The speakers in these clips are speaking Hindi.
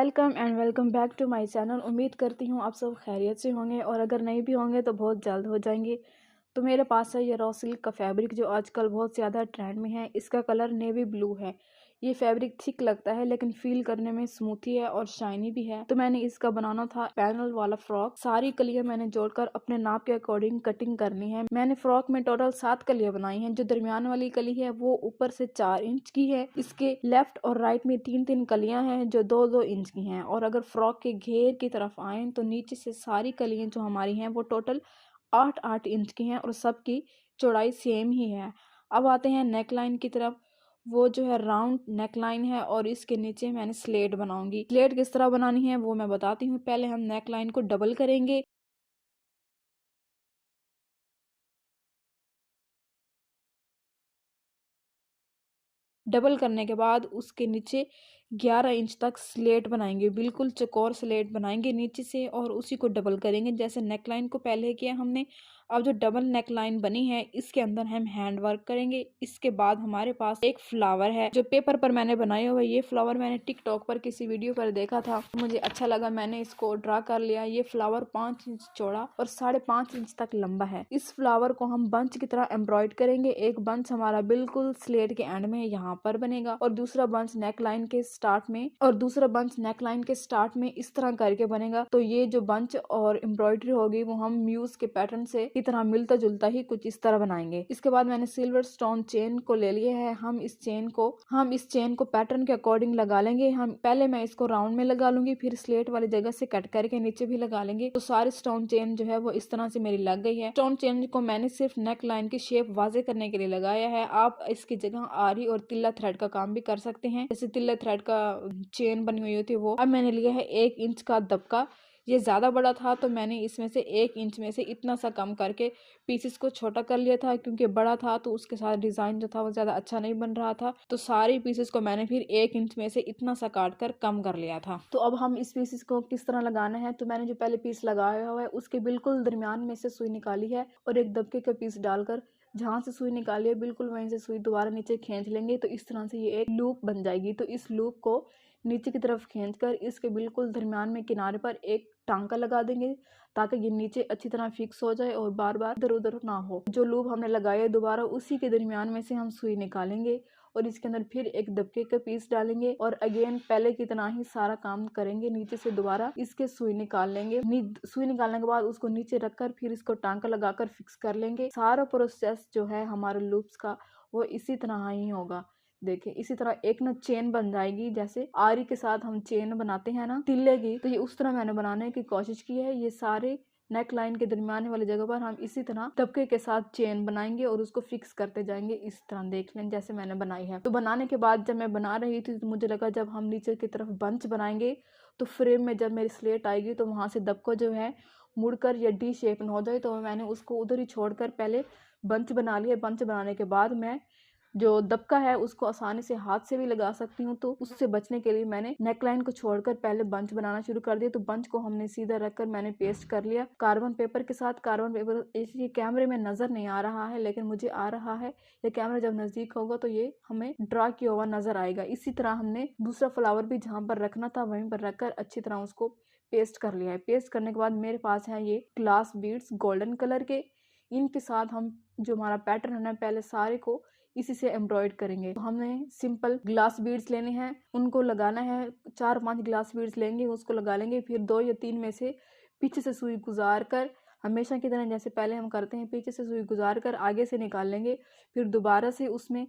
Welcome back to my channel. उम्मीद करती हूँ आप सब खैरियत से होंगे और अगर नहीं भी होंगे तो बहुत जल्द हो जाएंगे। तो मेरे पास है ये रॉ सिल्क का फैब्रिक जो आजकल बहुत ज़्यादा ट्रेंड में है। इसका कलर नेवी ब्लू है। ये फैब्रिक थिक लगता है लेकिन फील करने में स्मूथी है और शाइनी भी है। तो मैंने इसका बनाना था पैनल वाला फ्रॉक। सारी कलियां मैंने जोड़कर अपने नाप के अकॉर्डिंग कटिंग करनी है। मैंने फ्रॉक में टोटल 7 कलियां बनाई हैं। जो दरमियान वाली कली है वो ऊपर से 4 इंच की है। इसके लेफ्ट और राइट में 3-3 कलियां हैं जो 2-2 इंच की हैं। और अगर फ्रॉक के घेर की तरफ आए तो नीचे से सारी कलियां जो हमारी हैं वो टोटल 8-8 इंच की हैं और सबकी चौड़ाई सेम ही है। अब आते हैं नेक लाइन की तरफ। वो जो है राउंड नेक लाइन है और इसके नीचे मैंने स्लेट बनाऊंगी। स्लेट किस तरह बनानी है वो मैं बताती हूँ। पहले हम नेक लाइन को डबल करेंगे। डबल करने के बाद उसके नीचे 11 इंच तक स्लेट बनाएंगे। बिल्कुल चौकोर स्लेट बनाएंगे नीचे से और उसी को डबल करेंगे जैसे नेकलाइन को पहले किया हमने। अब जो डबल नेकलाइन बनी है इसके अंदर हम हैंड वर्क करेंगे। इसके बाद हमारे पास एक फ्लावर है जो पेपर पर मैंने बनाया हुआ है। ये फ्लावर मैंने टिकटॉक पर किसी वीडियो पर देखा था, मुझे अच्छा लगा, मैंने इसको ड्रा कर लिया। ये फ्लावर 5 इंच चौड़ा और 5.5 इंच तक लंबा है। इस फ्लावर को हम बंच की तरह एम्ब्रॉयड करेंगे। एक बंच हमारा बिल्कुल स्लेट के एंड में यहाँ पर बनेगा और दूसरा बंच नेक लाइन के स्टार्ट में इस तरह करके बनेगा। तो ये जो बंच और एम्ब्रॉयडरी होगी वो हम म्यूज के पैटर्न से की तरह मिलता जुलता ही कुछ इस तरह बनाएंगे। इसके बाद मैंने सिल्वर स्टोन चेन को ले लिया है। हम इस चेन को पैटर्न के अकॉर्डिंग लगा लेंगे। हम पहले मैं इसको राउंड में लगा लूंगी, फिर स्लेट वाली जगह से कट करके नीचे भी लगा लेंगे। तो सारी स्टोन चेन जो है वो इस तरह से मेरी लग गई है। स्टोन चेन को मैंने सिर्फ नेक लाइन की शेप वाजे करने के लिए लगाया है। आप इसकी जगह आरी और तिल्ला थ्रेड का काम भी कर सकते हैं। जैसे तिल्ला थ्रेड का चेन बनी हुई होती है वो। अब मैंने लिया है 1 इंच का दबका। ये ज्यादा बड़ा था तो मैंने इसमें से 1 इंच में से इतना सा कम करके पीसेस को छोटा कर लिया था, क्योंकि बड़ा था तो उसके साथ डिजाइन जो था वो ज्यादा अच्छा नहीं बन रहा था। तो सारी पीसेस को मैंने फिर 1 इंच में से इतना सा काट कर कम कर लिया था। तो अब हम इस पीसेस को किस तरह लगाना है। तो मैंने जो पहले पीस लगाया हुआ है उसके बिल्कुल दरमियान में से सुई निकाली है और एक दबके का पीस डालकर जहां से सुई निकाली है बिल्कुल वहीं से सुई दोबारा नीचे खींच लेंगे। तो इस तरह से ये एक लूप बन जाएगी। तो इस लूप को नीचे की तरफ खींचकर इसके बिल्कुल दरमियान में किनारे पर एक टांका लगा देंगे ताकि ये नीचे अच्छी तरह फिक्स हो जाए और बार बार इधर उधर ना हो। जो लूप हमने लगाया दोबारा उसी के दरमियान में से हम सुई निकालेंगे और इसके अंदर फिर एक दबके का पीस डालेंगे और अगेन पहले की तरह ही सारा काम करेंगे। नीचे से दोबारा इसके सुई निकाल लेंगे। सुई निकालने के बाद उसको नीचे रखकर फिर इसको टांका लगाकर फिक्स कर लेंगे। सारा प्रोसेस जो है हमारे लूप्स का वो इसी तरह ही होगा। देखिए इसी तरह एक ना चेन बन जाएगी। जैसे आरी के साथ हम चेन बनाते हैं ना तिल्ले की, तो ये उस तरह मैंने बनाने की कोशिश की है। ये सारे नेक लाइन के दरमियान वाली जगह पर हम इसी तरह दबके के साथ चेन बनाएंगे और उसको फिक्स करते जाएंगे। इस तरह देख लें जैसे मैंने बनाई है। तो बनाने के बाद जब मैं बना रही थी तो मुझे लगा जब हम नीचे की तरफ बंच बनाएंगे तो फ्रेम में जब मेरी स्लेट आएगी तो वहां से दबका जो है मुड़कर या डी शेप में हो जाए। तो मैंने उसको उधर ही छोड़कर पहले बंच बना लिया। बंच बनाने के बाद मैं जो दबका है उसको आसानी से हाथ से भी लगा सकती हूँ, तो उससे बचने के लिए मैंने नेकलाइन को छोड़कर पहले बंच बनाना शुरू कर दिया। तो बंच को हमने सीधा रखकर मैंने पेस्ट कर लिया कार्बन पेपर के साथ। कार्बन पेपर इसलिए कैमरे में नजर नहीं आ रहा है लेकिन मुझे आ रहा है। ये कैमरा जब नजदीक होगा तो ये हमें ड्रा किया हुआ नजर आएगा। इसी तरह हमने दूसरा फ्लावर भी जहाँ पर रखना था वहीं पर रखकर अच्छी तरह उसको पेस्ट कर लिया है। पेस्ट करने के बाद मेरे पास है ये ग्लास बीड्स गोल्डन कलर के। इनके साथ हम जो हमारा पैटर्न है पहले सारे को इसी से एम्ब्रॉयड करेंगे। तो हमें सिंपल ग्लास बीड्स लेने हैं, उनको लगाना है। 4-5 ग्लास बीड्स लेंगे, उसको लगा लेंगे। फिर 2 या 3 में से पीछे से सुई गुजार कर हमेशा की तरह जैसे पहले हम करते हैं पीछे से सुई गुजार कर आगे से निकाल लेंगे। फिर दोबारा से उसमें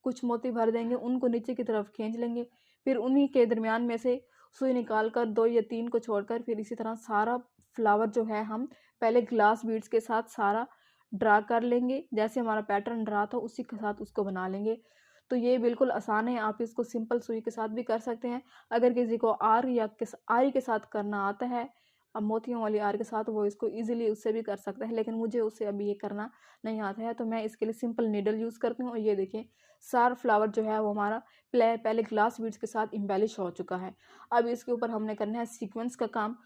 कुछ मोती भर देंगे, उनको नीचे की तरफ खींच लेंगे। फिर उन्हीं के दरमियान में से सुई निकाल कर 2 या 3 को छोड़कर फिर इसी तरह सारा फ्लावर जो है हम पहले ग्लास बीड्स के साथ सारा ड्रा कर लेंगे। जैसे हमारा पैटर्न ड्रा था उसी के साथ उसको बना लेंगे। तो ये बिल्कुल आसान है, आप इसको सिंपल सुई के साथ भी कर सकते हैं। अगर किसी को आरी के साथ करना आता है, अब मोतियों वाली आरी के साथ, वो इसको इजीली उससे भी कर सकता है, लेकिन मुझे उससे अभी ये करना नहीं आता है। तो मैं इसके लिए सिंपल नीडल यूज़ करती हूँ। और ये देखिए सारा फ्लावर जो है वो हमारा पहले ग्लास बीड्स के साथ इम्बेलिश हो चुका है। अब इसके ऊपर हमने करना है सीक्वेंस का काम।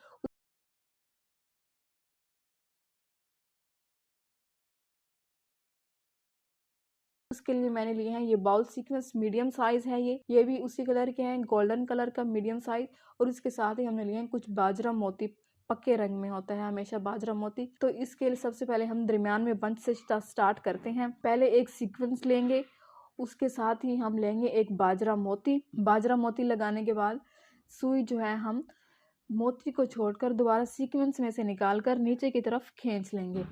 इसके लिए मैंने लिए हैं ये बाउल सीक्वेंस, मीडियम साइज है ये भी उसी कलर के हैं, गोल्डन कलर का मीडियम साइज। और इसके साथ ही हमने लिए हैं कुछ बाजरा मोती, पक्के रंग में होता है हमेशा बाजरा मोती। तो इसके लिए सबसे पहले हम दरमियान में बंच से स्टार्ट करते हैं। पहले एक सीक्वेंस लेंगे, उसके साथ ही हम लेंगे एक बाजरा मोती। बाजरा मोती लगाने के बाद सुई जो है हम मोती को छोड़कर दोबारा सीक्वेंस में से निकाल कर नीचे की तरफ खींच लेंगे।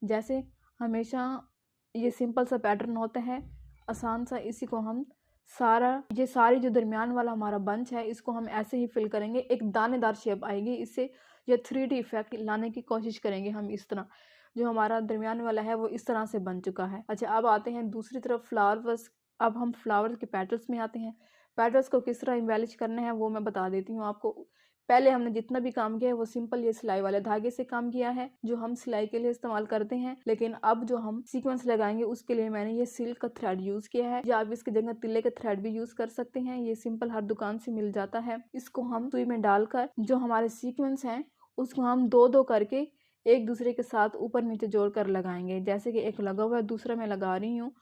जैसे हमेशा ये सिंपल सा पैटर्न होता है, आसान सा। इसी को हम सारी जो दरमियान वाला हमारा बंच है इसको हम ऐसे ही फिल करेंगे। एक दानेदार शेप आएगी, इससे ये 3D इफेक्ट लाने की कोशिश करेंगे हम। इस तरह जो हमारा दरमियान वाला है वो इस तरह से बन चुका है। अच्छा, अब आते हैं दूसरी तरफ फ्लावर्स। अब हम फ्लावर्स के पेटल्स में आते हैं। पेटल्स को किस तरह इम्बेलिश करना है वो मैं बता देती हूँ आपको। पहले हमने जितना भी काम किया है वो सिंपल ये सिलाई वाले धागे से काम किया है जो हम सिलाई के लिए इस्तेमाल करते हैं। लेकिन अब जो हम सीक्वेंस लगाएंगे उसके लिए मैंने ये सिल्क का थ्रेड यूज किया है, या आप इसकी जगह तिल्ले का थ्रेड भी यूज कर सकते हैं। ये सिंपल हर दुकान से मिल जाता है। इसको हम सुई में डालकर जो हमारे सीक्वेंस हैं उसको हम दो दो करके एक दूसरे के साथ ऊपर नीचे जोड़ कर लगाएंगे। जैसे कि एक लगा हुआ है, दूसरा मैं लगा रही हूँ।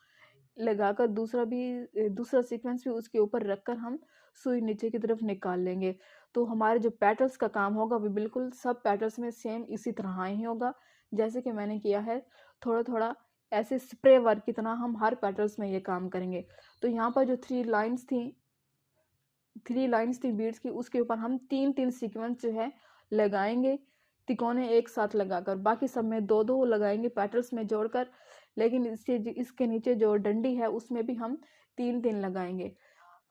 लगाकर दूसरा सीक्वेंस भी उसके ऊपर रखकर हम सुई नीचे की तरफ निकाल लेंगे। तो हमारे जो पेटल्स का काम होगा वो बिल्कुल सब पेटल्स में सेम इसी तरह ही होगा जैसे कि मैंने किया है। थोड़ा थोड़ा ऐसे स्प्रे वर्क की तरह हम हर पेटल्स में ये काम करेंगे। तो यहाँ पर जो थ्री लाइंस थी बीड्स की, उसके ऊपर हम तीन तीन सीक्वेंस जो है लगाएंगे तिकोने एक साथ लगाकर। बाकी सब में दो दो लगाएंगे पेटल्स में जोड़कर। लेकिन इसके नीचे जो डंडी है उसमें भी हम तीन तीन लगाएंगे।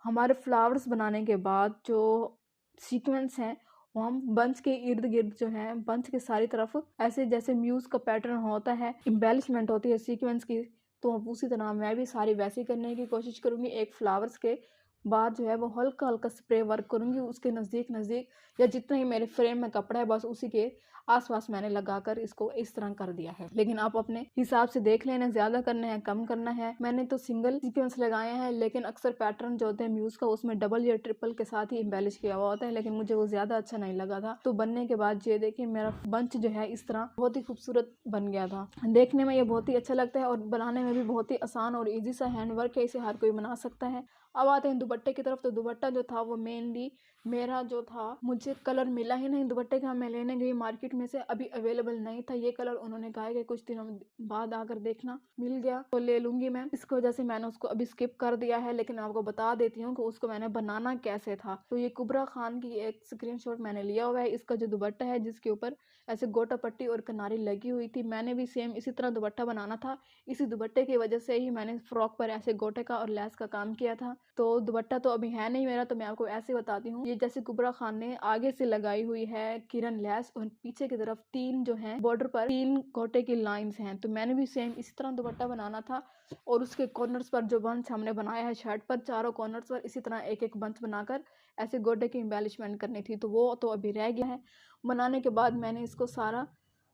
हमारे फ्लावर्स बनाने के बाद जो सीक्वेंस हैं वो हम बंच के इर्द गिर्द जो है बंच के सारी तरफ ऐसे जैसे म्यूज का पैटर्न होता है, एम्बेलिशमेंट होती है सीक्वेंस की, तो उसी तरह मैं भी सारी वैसी करने की कोशिश करूंगी। एक फ्लावर्स के बाद जो है वो हल्का हल्का स्प्रे वर्क करूंगी उसके नज़दीक नज़दीक, या जितना ही मेरे फ्रेम में कपड़ा है बस उसी के आसपास मैंने लगाकर इसको इस तरह कर दिया है। लेकिन आप अपने हिसाब से देख लेना, ज़्यादा करना है कम करना है। मैंने तो सिंगल सीक्वेंस लगाए हैं, लेकिन अक्सर पैटर्न जो होते हैं म्यूज का उसमें डबल या ट्रिपल के साथ ही एम्बेलिश किया हुआ होता है, लेकिन मुझे वो ज़्यादा अच्छा नहीं लगा था। तो बनने के बाद ये देखिए मेरा बंच जो है इस तरह बहुत ही खूबसूरत बन गया था। देखने में ये बहुत ही अच्छा लगता है और बनाने में भी बहुत ही आसान और ईजी सा हैंड वर्क है, इसे हर कोई बना सकता है। अब आते हैं दुपट्टे की तरफ। तो दुपट्टा जो था वो मेनली मेरा जो था, मुझे कलर मिला ही नहीं दुपट्टे का। मैं लेने गई मार्केट में से, अभी अवेलेबल नहीं था ये कलर। उन्होंने कहा है कि कुछ दिनों बाद आकर देखना, मिल गया तो ले लूंगी मैं। इसकी वजह से मैंने उसको अभी स्किप कर दिया है। लेकिन आपको बता देती हूँ कि उसको मैंने बनाना कैसे था। तो ये कुबरा खान की एक स्क्रीनशॉट मैंने लिया हुआ है। इसका जो दुपट्टा है जिसके ऊपर ऐसे गोटा पट्टी और किनारी लगी हुई थी, मैंने भी सेम इसी तरह दुपट्टा बनाना था। इसी दुपट्टे की वजह से ही मैंने फ्रॉक पर ऐसे गोटे का और लैस का काम किया था। तो दुपट्टा तो अभी है नहीं मेरा, तो मैं आपको ऐसे बताती हूँ। ये जैसे कुबरा खान ने आगे से लगाई हुई है किरण लैस और पीछे की तरफ तीन जो है बॉर्डर पर तीन गोटे की लाइंस हैं, तो मैंने भी सेम इसी तरह दुपट्टा बनाना था। और उसके कॉर्नर्स पर जो बंच हमने बनाया है शर्ट पर, चारों कॉर्नर्स पर इसी तरह एक एक बंच बनाकर ऐसे गोटे की एम्बेलिशमेंट करनी थी। तो वो तो अभी रह गया है। बनाने के बाद मैंने इसको सारा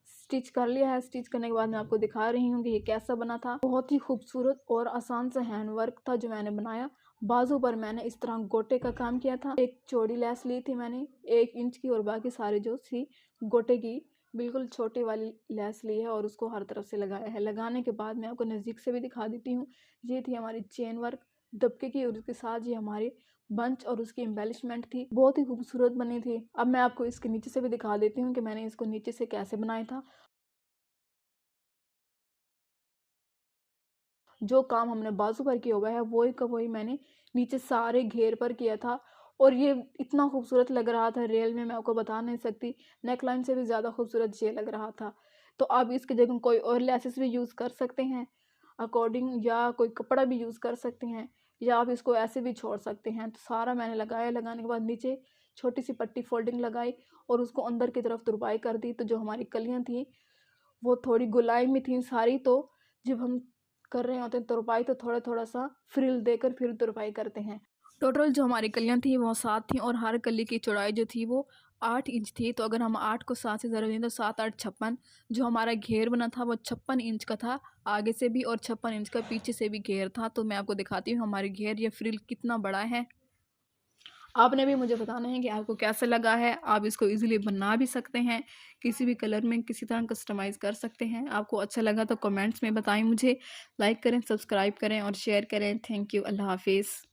स्टिच कर लिया है। स्टिच करने के बाद मैं आपको दिखा रही हूँ कि ये कैसा बना था। बहुत ही खूबसूरत और आसान सा हैंड वर्क था जो मैंने बनाया। बाजू पर मैंने इस तरह गोटे का काम किया था। एक चौड़ी लैस ली थी मैंने 1 इंच की, और बाकी सारे जो थी गोटे की बिल्कुल छोटी वाली लैस ली है और उसको हर तरफ से लगाया है। लगाने के बाद मैं आपको नज़दीक से भी दिखा देती हूँ। ये थी हमारी चेन वर्क दबके की, और उसके साथ ये हमारी बंच और उसकी एम्बेलिशमेंट थी, बहुत ही खूबसूरत बनी थी। अब मैं आपको इसके नीचे से भी दिखा देती हूँ कि मैंने इसको नीचे से कैसे बनाया था। जो काम हमने बाजू पर किया हुआ है वही का वही मैंने नीचे सारे घेर पर किया था, और ये इतना खूबसूरत लग रहा था रियल में, मैं आपको बता नहीं सकती। नेकलाइन से भी ज़्यादा खूबसूरत ये लग रहा था। तो आप इसकी जगह कोई और लेसेस भी यूज़ कर सकते हैं अकॉर्डिंग, या कोई कपड़ा भी यूज़ कर सकते हैं, या आप इसको ऐसे भी छोड़ सकते हैं। तो सारा मैंने लगाया। लगाने के बाद नीचे छोटी सी पट्टी फोल्डिंग लगाई और उसको अंदर की तरफ तुरपाई कर दी। तो जो हमारी कलियाँ थी वो थोड़ी गोलाई में थी सारी, तो जब हम कर रहे होते हैं तुरपाई तो थोड़ा थोड़ा सा फ्रिल देकर फिर तुरपाई करते हैं। टोटल जो हमारी कलियां थी वो 7 थी, और हर कली की चौड़ाई जो थी वो 8 इंच थी। तो अगर हम 8 को 7 से ज़रा दें तो 7 8 56। जो हमारा घेर बना था वो 56 इंच का था आगे से भी, और 56 इंच का पीछे से भी घेर था। तो मैं आपको दिखाती हूँ हमारे घेर या फ्रिल कितना बड़ा है। आपने भी मुझे बताना है कि आपको कैसा लगा है। आप इसको ईज़िली बना भी सकते हैं, किसी भी कलर में किसी तरह कस्टमाइज़ कर सकते हैं। आपको अच्छा लगा तो कमेंट्स में बताएँ मुझे। लाइक करें, सब्सक्राइब करें और शेयर करें। Thank you. अल्लाह हाफ़िज़।